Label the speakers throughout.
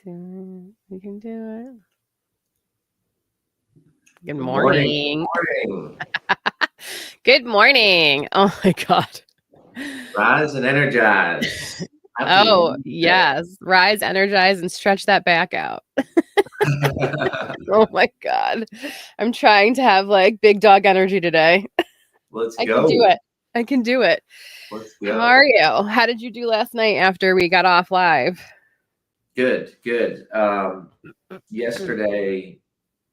Speaker 1: do it. We can do it. Good
Speaker 2: Good
Speaker 1: morning.
Speaker 2: morning.
Speaker 1: Good morning. Oh my God.
Speaker 2: Rise and energize. Happy
Speaker 1: Oh,
Speaker 2: Wednesday.
Speaker 1: yes. Rise, energize, and stretch that back out. Oh my God. I'm trying to have like big dog energy today.
Speaker 2: Let's
Speaker 1: I
Speaker 2: go.
Speaker 1: can do it. I can do it.
Speaker 2: Let's
Speaker 1: How
Speaker 2: go.
Speaker 1: are you? How did you do last night after we got off live?
Speaker 2: Good. Yesterday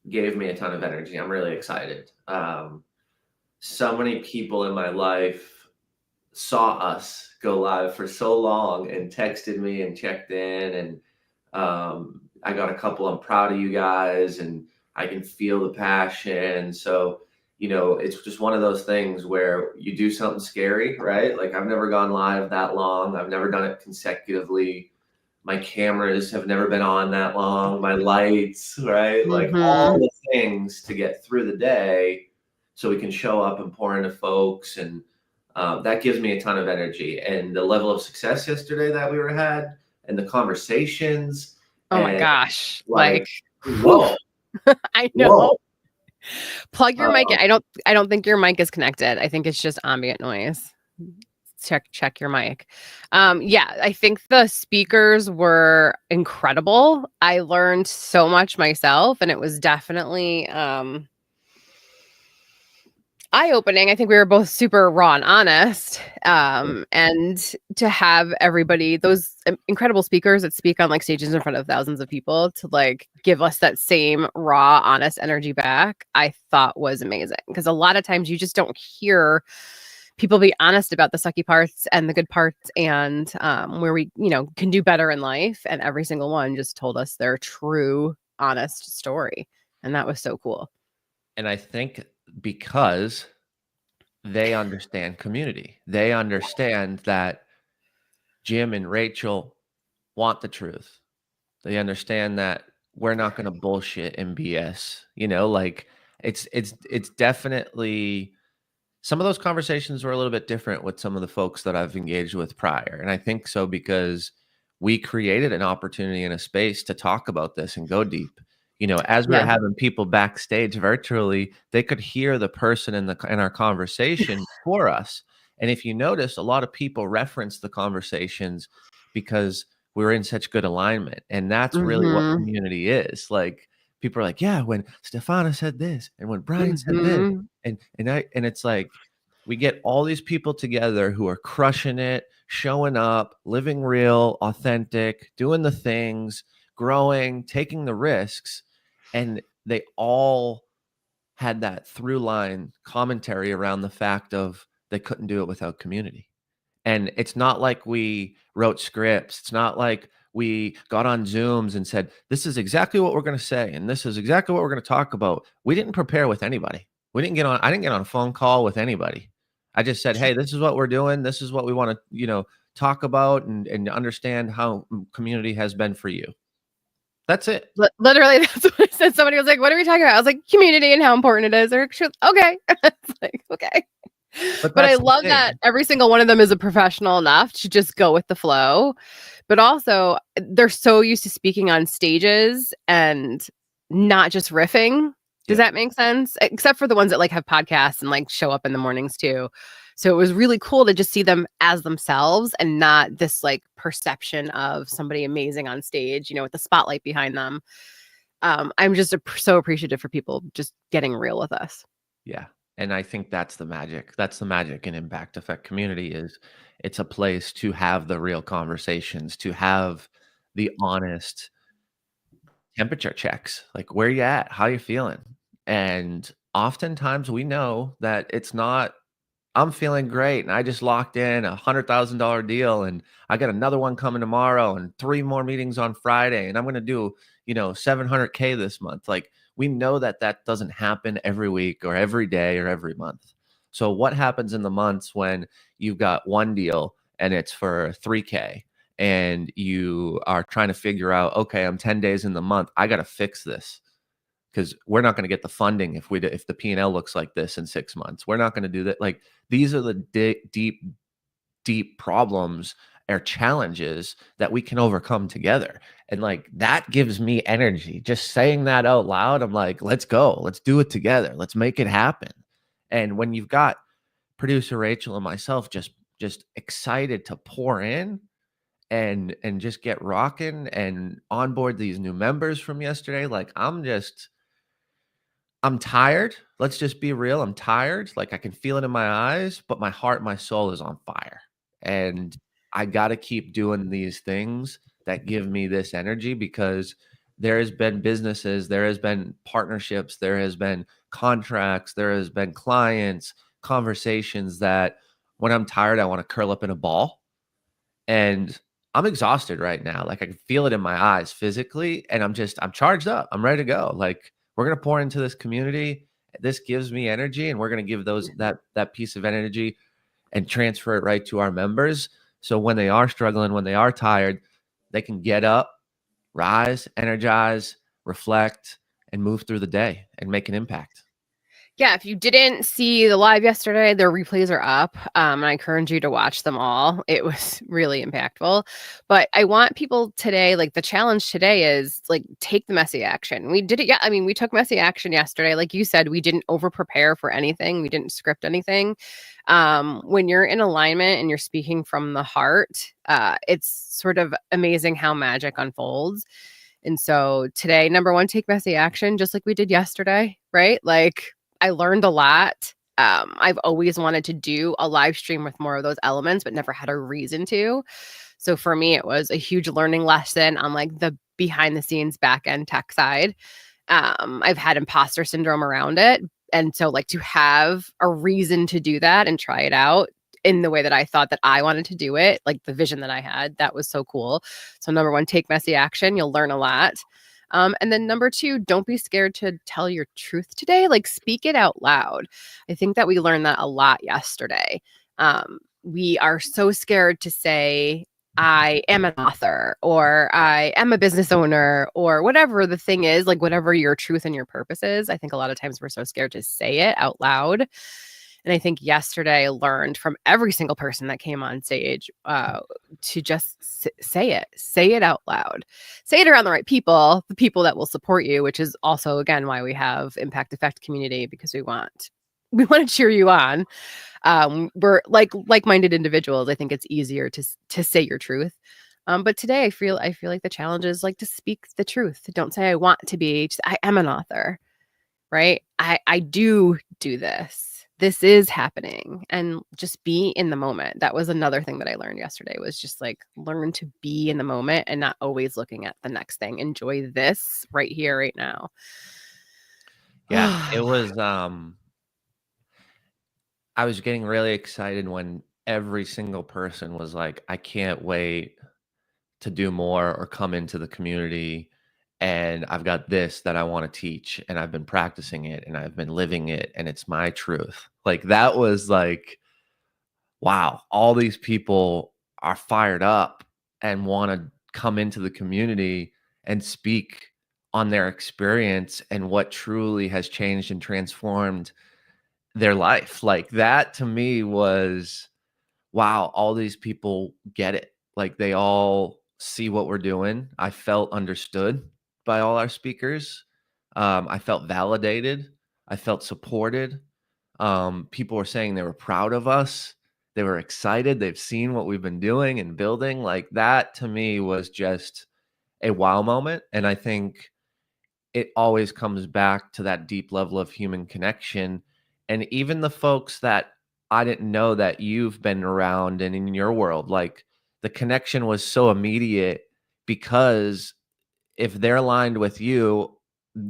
Speaker 2: gave me a ton of energy. I'm really excited. So many people in my life saw us go live for so long and texted me and checked in, and I got a couple. I'm proud of you guys, and I can feel the passion. So it's just one of those things where you do something scary, right? Like, I've never gone live that long. I've never done it consecutively. My cameras have never been on that long. My lights, right? Like, all the things to get through the day so we can show up and pour into folks. And that gives me a ton of energy. And the level of success yesterday that we had, and the conversations.
Speaker 1: Oh my gosh.
Speaker 2: Like,
Speaker 1: whoa. I know.
Speaker 2: Whoa.
Speaker 1: Plug your mic in. I don't think your mic is connected. I think it's just ambient noise. Check your mic. Yeah, I think the speakers were incredible. I learned so much myself, and it was definitely eye-opening. I think we were both super raw and honest. And to have everybody, those incredible speakers that speak on like stages in front of thousands of people, to like give us that same raw, honest energy back, I thought was amazing. Because a lot of times you just don't hear people be honest about the sucky parts and the good parts, and where we, can do better in life. And every single one just told us their true, honest story. And that was so cool.
Speaker 3: And I think because they understand community, they understand that Jim and Rachel want the truth. They understand that we're not going to bullshit and BS, like it's definitely, some of those conversations were a little bit different with some of the folks that I've engaged with prior. And I think so because we created an opportunity and a space to talk about this and go deep. As we were having people backstage virtually, they could hear the person in our conversation for us. And if you notice, a lot of people reference the conversations because we're in such good alignment. And that's really what community is. Like, people are like, yeah, when Stefana said this and when Brian said this, and it's like, we get all these people together who are crushing it, showing up, living real, authentic, doing the things, growing, taking the risks. And they all had that through line commentary around the fact of they couldn't do it without community. And it's not like we wrote scripts. It's not like we got on Zooms and said, this is exactly what we're going to say, and this is exactly what we're going to talk about. We didn't prepare with anybody. I didn't get on a phone call with anybody. I just said, hey, this is what we're doing. This is what we want to, talk about and understand how community has been for you. That's it.
Speaker 1: Literally, that's what I said. Somebody was like, what are we talking about? I was like, community and how important it is. They're okay. It's like, okay. But I love that every single one of them is a professional enough to just go with the flow. But also, they're so used to speaking on stages and not just riffing. Does that make sense? Except for the ones that like have podcasts and like show up in the mornings too. So it was really cool to just see them as themselves and not this like perception of somebody amazing on stage, with the spotlight behind them. I'm just so appreciative for people just getting real with us.
Speaker 3: Yeah. And I think that's the magic. That's the magic in Impact Effect Community. Is it's a place to have the real conversations, to have the honest temperature checks. Like, where you at? How you feeling? And oftentimes we know that it's not, I'm feeling great and I just locked in $100,000 deal and I got another one coming tomorrow and 3 more meetings on Friday and I'm going to do, $700K this month. Like, we know that doesn't happen every week or every day or every month. So what happens in the months when you've got one deal and it's for 3K and you are trying to figure out, okay, I'm 10 days in the month, I got to fix this. Because we're not going to get the funding if the P&L looks like this in 6 months. We're not going to do that. Like, these are the deep problems or challenges that we can overcome together. And like, that gives me energy. Just saying that out loud, I'm like, let's go. Let's do it together. Let's make it happen. And when you've got producer Rachel and myself just excited to pour in and just get rocking and onboard these new members from yesterday, like I'm tired. Let's just be real. I'm tired. Like, I can feel it in my eyes, but my heart, my soul is on fire. And I got to keep doing these things that give me this energy, because there has been businesses, there has been partnerships, there has been contracts, there has been clients, conversations that when I'm tired, I want to curl up in a ball. And I'm exhausted right now. Like, I can feel it in my eyes physically, and I'm charged up. I'm ready to go. Like, we're going to pour into this community. This gives me energy, and we're going to give that piece of energy and transfer it right to our members. So when they are struggling, when they are tired, they can get up, rise, energize, reflect, and move through the day and make an impact.
Speaker 1: Yeah, if you didn't see the live yesterday, their replays are up. And I encourage you to watch them all. It was really impactful. But I want people today, like, the challenge today is, like, take the messy action. We did it. Yeah, I mean, we took messy action yesterday. Like you said, we didn't over prepare for anything. We didn't script anything. When you're in alignment and you're speaking from the heart, it's sort of amazing how magic unfolds. And so today, number one, take messy action, just like we did yesterday, right? Like, I learned a lot. I've always wanted to do a live stream with more of those elements, but never had a reason to. So for me, it was a huge learning lesson on, like, the behind the scenes back end tech side. I've had imposter syndrome around it. And so, like, to have a reason to do that and try it out in the way that I thought that I wanted to do it, like the vision that I had, that was so cool. So number one, take messy action. You'll learn a lot. And then number two, don't be scared to tell your truth today. Like, speak it out loud. I think that we learned that a lot yesterday. We are so scared to say, I am an author, or I am a business owner, or whatever the thing is, like, whatever your truth and your purpose is. I think a lot of times we're so scared to say it out loud. And I think yesterday I learned from every single person that came on stage to just say it out loud, say it around the right people, the people that will support you, which is also, again, why we have Impact Effect Community, because we want to cheer you on. We're like-minded individuals. I think it's easier to say your truth. But today I feel like the challenge is, like, to speak the truth. Don't say I want to be, just, I am an author, right? I do this. This is happening, and just be in the moment. That was another thing that I learned yesterday, was just, like, learn to be in the moment and not always looking at the next thing. Enjoy this right here, right now.
Speaker 3: Yeah, it was, I was getting really excited when every single person was like, I can't wait to do more or come into the community. And I've got this that I want to teach, and I've been practicing it, and I've been living it, and it's my truth. Like, that was like, wow, all these people are fired up and want to come into the community and speak on their experience and what truly has changed and transformed their life. Like, that to me was, wow, all these people get it. Like, they all see what we're doing. I felt understood by all our speakers. I felt validated. I felt supported. People were saying they were proud of us. They were excited. They've seen what we've been doing and building. Like, that to me was just a wow moment. And I think it always comes back to that deep level of human connection. And even the folks that I didn't know that you've been around and in your world, like, the connection was so immediate, because if they're aligned with you,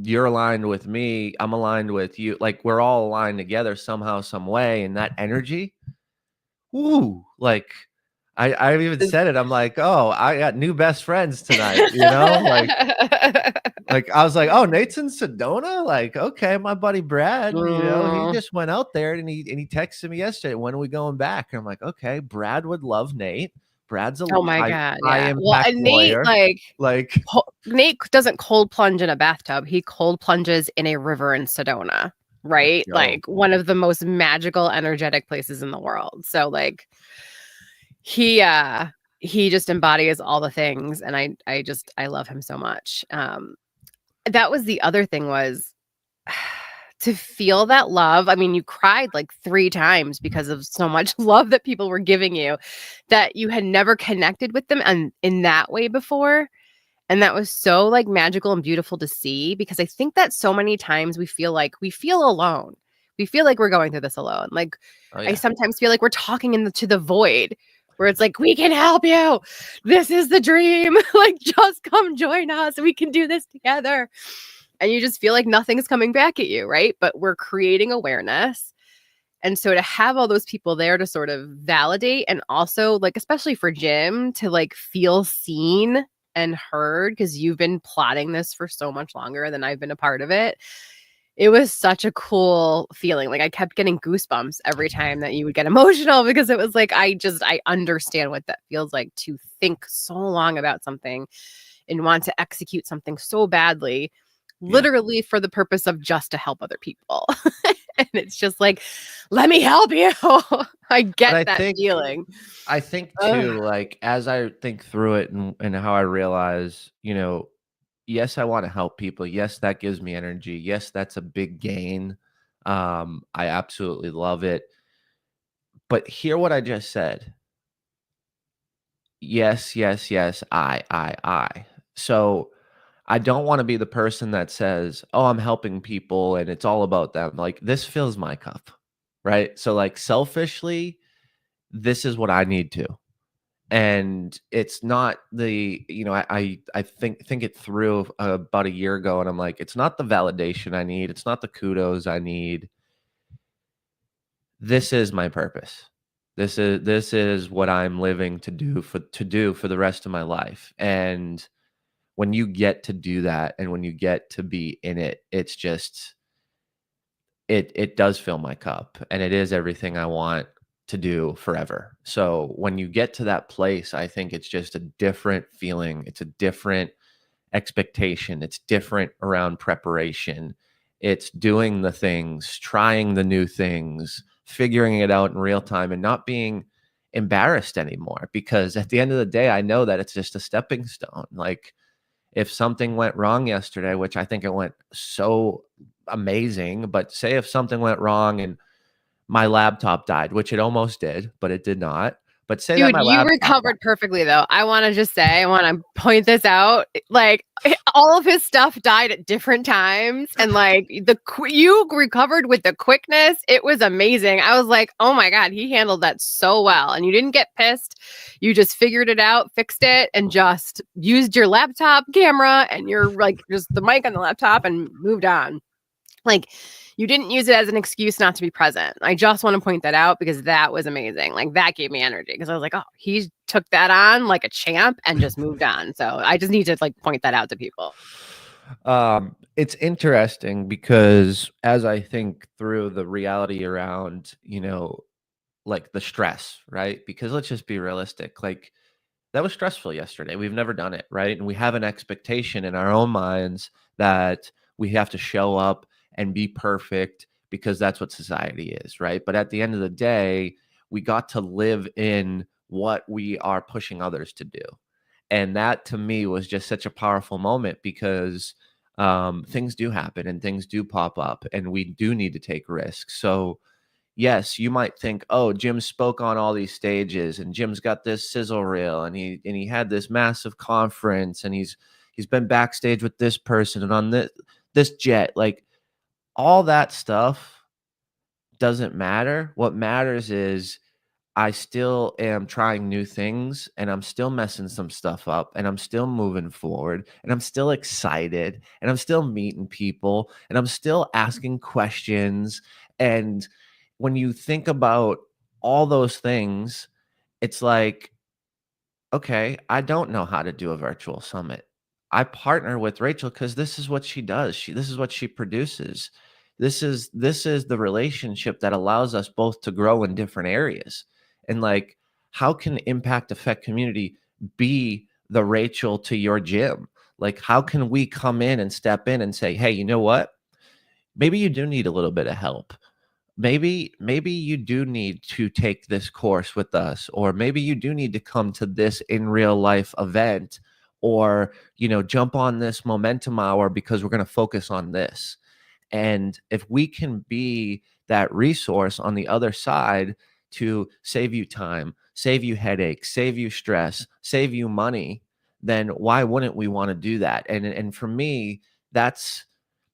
Speaker 3: you're aligned with me, I'm aligned with you. Like, we're all aligned together somehow, some way. And that energy, woo, like, I even said it. I'm like, oh, I got new best friends tonight, you know? Like I was like, oh, Nate's in Sedona? Like, okay, my buddy Brad, you know, he just went out there, and he texted me yesterday, when are we going back? And I'm like, okay, Brad would love Nate. Brad's a
Speaker 1: Oh my God.
Speaker 3: high
Speaker 1: Yeah. Well,
Speaker 3: impact
Speaker 1: and Nate,
Speaker 3: lawyer.
Speaker 1: Nate doesn't cold plunge in a bathtub. He cold plunges in a river in Sedona, right? Like, one of the most magical, energetic places in the world. So, like, he he just embodies all the things, and I love him so much. That was the other thing, was to feel that love. I mean, you cried like 3 times because of so much love that people were giving you, that you had never connected with them and in that way before. And that was so like magical and beautiful to see, because I think that so many times we feel alone. We feel like we're going through this alone. Like,
Speaker 3: Oh, yeah.
Speaker 1: I sometimes feel like we're talking to the void, where it's like, we can help you. This is the dream. Like, just come join us. We can do this together. And you just feel like nothing's coming back at you, right? But we're creating awareness. And so to have all those people there to sort of validate, and also like, especially for Jim, to like feel seen and heard, because you've been plotting this for so much longer than I've been a part of it. It was such a cool feeling. Like, I kept getting goosebumps every time that you would get emotional, because it was like, I understand what that feels like, to think so long about something and want to execute something so badly, literally for the purpose of just to help other people. And it's just like, let me help you. I get that feeling.
Speaker 3: I think too, like, as I think through it and how I realize, yes, I want to help people. Yes, that gives me energy. Yes, that's a big gain. I absolutely love it. But hear what I just said. Yes, yes, yes. I. So I don't want to be the person that says, "Oh, I'm helping people and it's all about them." Like, this fills my cup, right? So like, selfishly, this is what I need to. And it's not the, I think it through about a year ago, and I'm like, it's not the validation I need, it's not the kudos I need. This is my purpose. This is what I'm living to do for the rest of my life. And when you get to do that, and when you get to be in it, it's just, it does fill my cup, and it is everything I want to do forever. So when you get to that place, I think it's just a different feeling. It's a different expectation. It's different around preparation. It's doing the things, trying the new things, figuring it out in real time, and not being embarrassed anymore, because at the end of the day, I know that it's just a stepping stone. Like, if something went wrong yesterday, which I think it went so amazing, but say if something went wrong and my laptop died, which it almost did, but it did not. But say that
Speaker 1: Dude,
Speaker 3: my
Speaker 1: you
Speaker 3: laptop
Speaker 1: recovered
Speaker 3: died.
Speaker 1: perfectly, though. I want to point this out. Like, all of his stuff died at different times, and like you recovered with the quickness. It was amazing. I was like, oh my God, he handled that so well. And you didn't get pissed. You just figured it out, fixed it, and just used your laptop camera and your like just the mic on the laptop and moved on. Like, you didn't use it as an excuse not to be present. I just want to point that out, because that was amazing. Like, that gave me energy, because I was like, oh, he took that on like a champ and just moved on. So I just need to like point that out to people.
Speaker 3: It's interesting, because as I think through the reality around, like the stress, right? Because let's just be realistic. Like, that was stressful yesterday. We've never done it, right? And we have an expectation in our own minds that we have to show up and be perfect, because that's what society is, right? But at the end of the day, we got to live in what we are pushing others to do. And that to me was just such a powerful moment, because things do happen and things do pop up, and we do need to take risks. So yes, you might think, oh, Jim spoke on all these stages, and Jim's got this sizzle reel, and he had this massive conference, and he's been backstage with this person and on this jet. Like, all that stuff doesn't matter. What matters is I still am trying new things, and I'm still messing some stuff up, and I'm still moving forward, and I'm still excited, and I'm still meeting people, and I'm still asking questions. And when you think about all those things, it's like, okay, I don't know how to do a virtual summit. I partner with Rachel because this is what she does. This is what she produces. This is the relationship that allows us both to grow in different areas. And like, how can impact effect community be the Rachel to your Jim? Like, how can we come in and step in and say, hey, you know what? Maybe you do need a little bit of help. maybe you do need to take this course with us, or maybe you do need to come to this in real life event, or, you know, jump on this momentum hour because we're going to focus on this. And if we can be that resource on the other side to save you time, save you headaches, save you stress, save you money, then why wouldn't we want to do that? And for me, that's,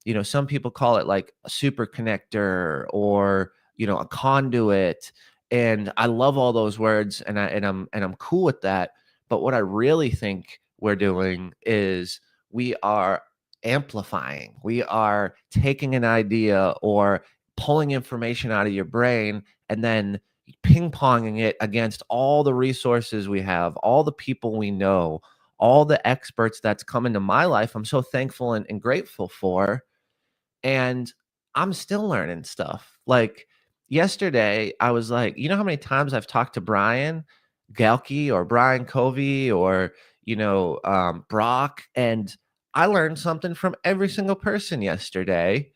Speaker 3: you know, some people call it like a super connector, or, you know, a conduit. And I love all those words, and I'm cool with that. But what I really think we're doing is we are amplifying. We are taking an idea or pulling information out of your brain and then ping-ponging it against all the resources we have, all the people we know, all the experts that's come into my life. I'm so thankful and grateful for. And I'm still learning stuff. Like yesterday, I was like, you know how many times I've talked to Brian Galkey or Brian Covey or, you know, Brock, and I learned something from every single person yesterday.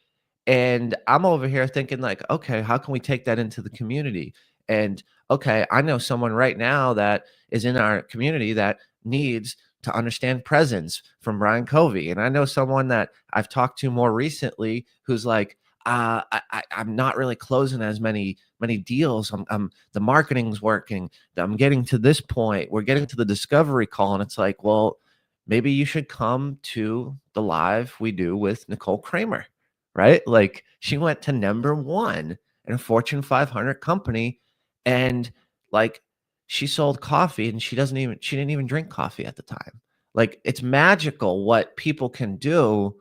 Speaker 3: And I'm over here thinking like, okay, how can we take that into the community? And okay, I know someone right now that is in our community that needs to understand presence from Brian Covey. And I know someone that I've talked to more recently who's like, I'm not really closing as many deals. The marketing's working. I'm getting to this point. We're getting to the discovery call, and it's like, well, maybe you should come to the live we do with Nicole Kramer, right? Like she went to #1 in a Fortune 500 company, and like she sold coffee, and she didn't even drink coffee at the time. Like it's magical what people can do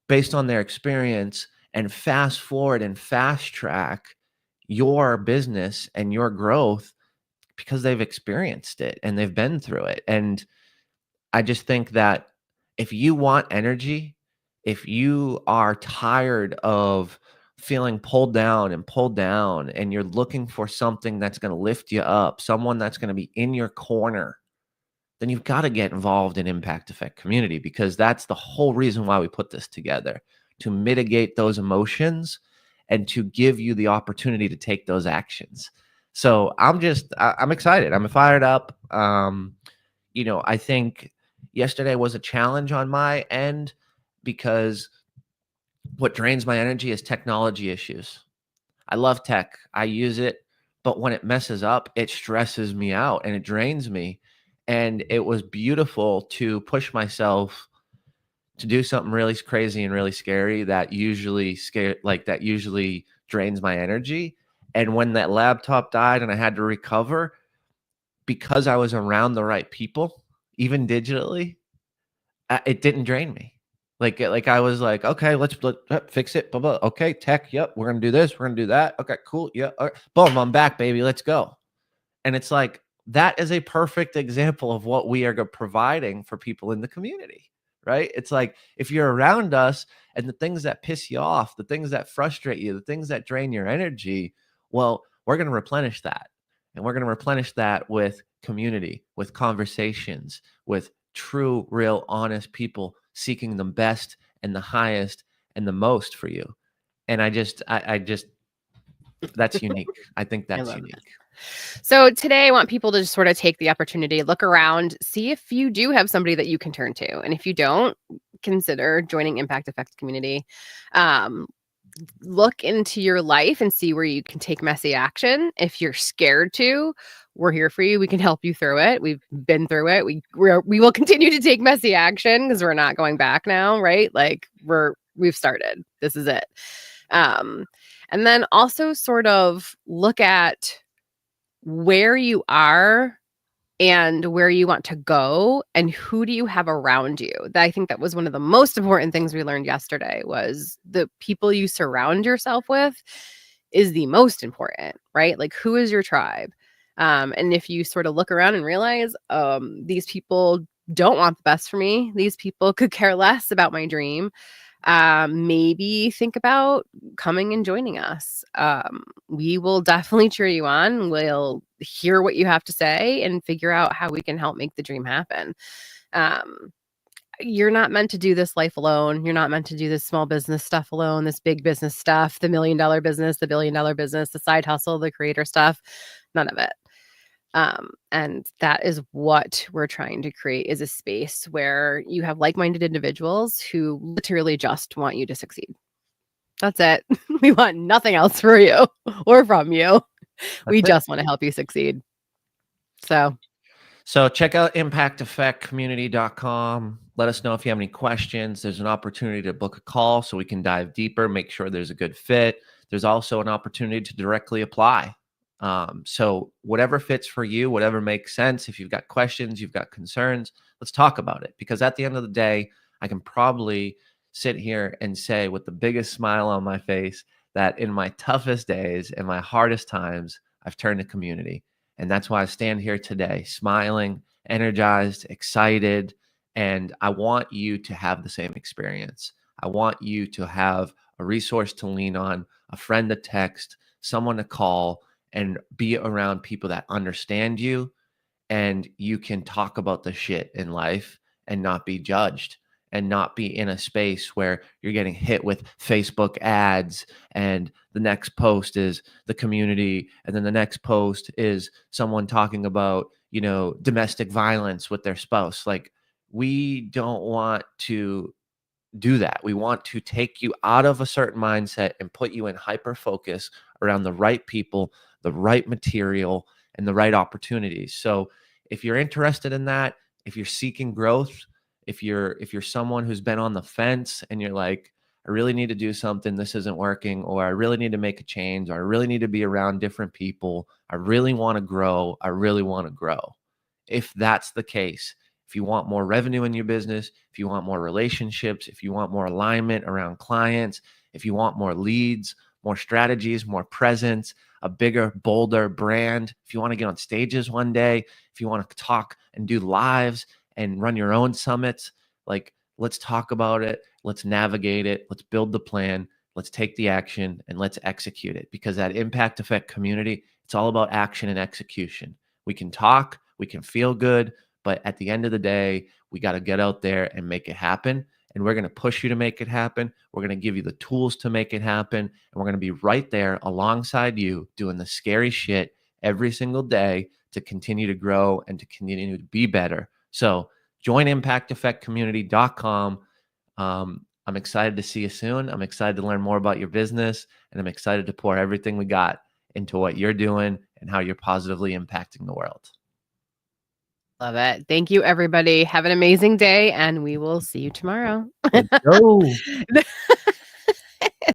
Speaker 3: based on their experience, and fast forward and fast track your business and your growth because they've experienced it and they've been through it. And I just think that if you want energy, if you are tired of feeling pulled down and you're looking for something that's going to lift you up, someone that's going to be in your corner, then you've got to get involved in Impact Effect Community, because that's the whole reason why we put this together, to mitigate those emotions and to give you the opportunity to take those actions. So I'm excited. I'm fired up. You know, I think yesterday was a challenge on my end because what drains my energy is technology issues. I love tech. I use it, but when it messes up, it stresses me out and it drains me. And it was beautiful to push myself to do something really crazy and really scary that usually drains my energy. And when that laptop died and I had to recover, because I was around the right people, even digitally, it didn't drain me. Like I was like, okay, let's fix it. Blah, blah. Okay, tech. Yep, we're gonna do this. We're gonna do that. Okay, cool. Yeah. All right. Boom, I'm back, baby. Let's go. And it's like that is a perfect example of what we are providing for people in the community, right? It's like if you're around us and the things that piss you off, the things that frustrate you, the things that drain your energy, well, we're going to replenish that. And we're going to replenish that with community, with conversations, with true, real, honest people seeking the best and the highest and the most for you. And I just that's unique. I think that's unique.
Speaker 1: That. So today I want people to just sort of take the opportunity, look around, see if you do have somebody that you can turn to. And if you don't, consider joining Impact Effect Community. Look into your life and see where you can take messy action. If you're scared to, we're here for you. We can help you through it. We've been through it. We will continue to take messy action because we're not going back now, right? Like we've started. This is it. And then also sort of look at where you are and where you want to go and who do you have around you. I think that was one of the most important things we learned yesterday, was the people you surround yourself with is the most important, right? Like who is your tribe? And if you sort of look around and realize these people don't want the best for me, these people could care less about my dream, maybe think about coming and joining us. We will definitely cheer you on. We'll hear what you have to say and figure out how we can help make the dream happen. you're not meant to do this life alone. You're not meant to do this small business stuff alone, this big business stuff, the $1 million business, the $1 billion business, the side hustle, the creator stuff, none of it. And that is what we're trying to create, is a space where you have like-minded individuals who literally just want you to succeed. That's it. We want nothing else for you or from you. We just want to help you succeed. So
Speaker 3: check out impacteffectcommunity.com. Let us know if you have any questions. There's an opportunity to book a call so we can dive deeper, make sure there's a good fit. There's also an opportunity to directly apply. So whatever fits for you, whatever makes sense. If you've got questions, you've got concerns, let's talk about it. Because at the end of the day, I can probably sit here and say with the biggest smile on my face that in my toughest days and my hardest times, I've turned to community. And that's why I stand here today, smiling, energized, excited. And I want you to have the same experience. I want you to have a resource to lean on, a friend to text, someone to call, and be around people that understand you, and you can talk about the shit in life and not be judged, and not be in a space where you're getting hit with Facebook ads and the next post is the community and then the next post is someone talking about, domestic violence with their spouse. Like, we don't want to do that. We want to take you out of a certain mindset and put you in hyper focus around the right people, the right material, and the right opportunities. So if you're interested in that, if you're seeking growth, if you're someone who's been on the fence and you're like, I really need to do something, this isn't working, or I really need to make a change, or I really need to be around different people, I really want to grow, If that's the case, if you want more revenue in your business, if you want more relationships, if you want more alignment around clients, if you want more leads, more strategies, more presence, a bigger, bolder brand, if you want to get on stages one day, if you want to talk and do lives and run your own summits, like, let's talk about it. Let's navigate it. Let's build the plan. Let's take the action and let's execute it, because that impact effect community, it's all about action and execution. We can talk, we can feel good, but at the end of the day, we got to get out there and make it happen. And we're going to push you to make it happen. We're going to give you the tools to make it happen. And we're going to be right there alongside you doing the scary shit every single day to continue to grow and to continue to be better. So join impacteffectcommunity.com. I'm excited to see you soon. I'm excited to learn more about your business, and I'm excited to pour everything we got into what you're doing and how you're positively impacting the world.
Speaker 1: Love it. Thank you, everybody. Have an amazing day, and we will see you tomorrow.
Speaker 3: Let's go.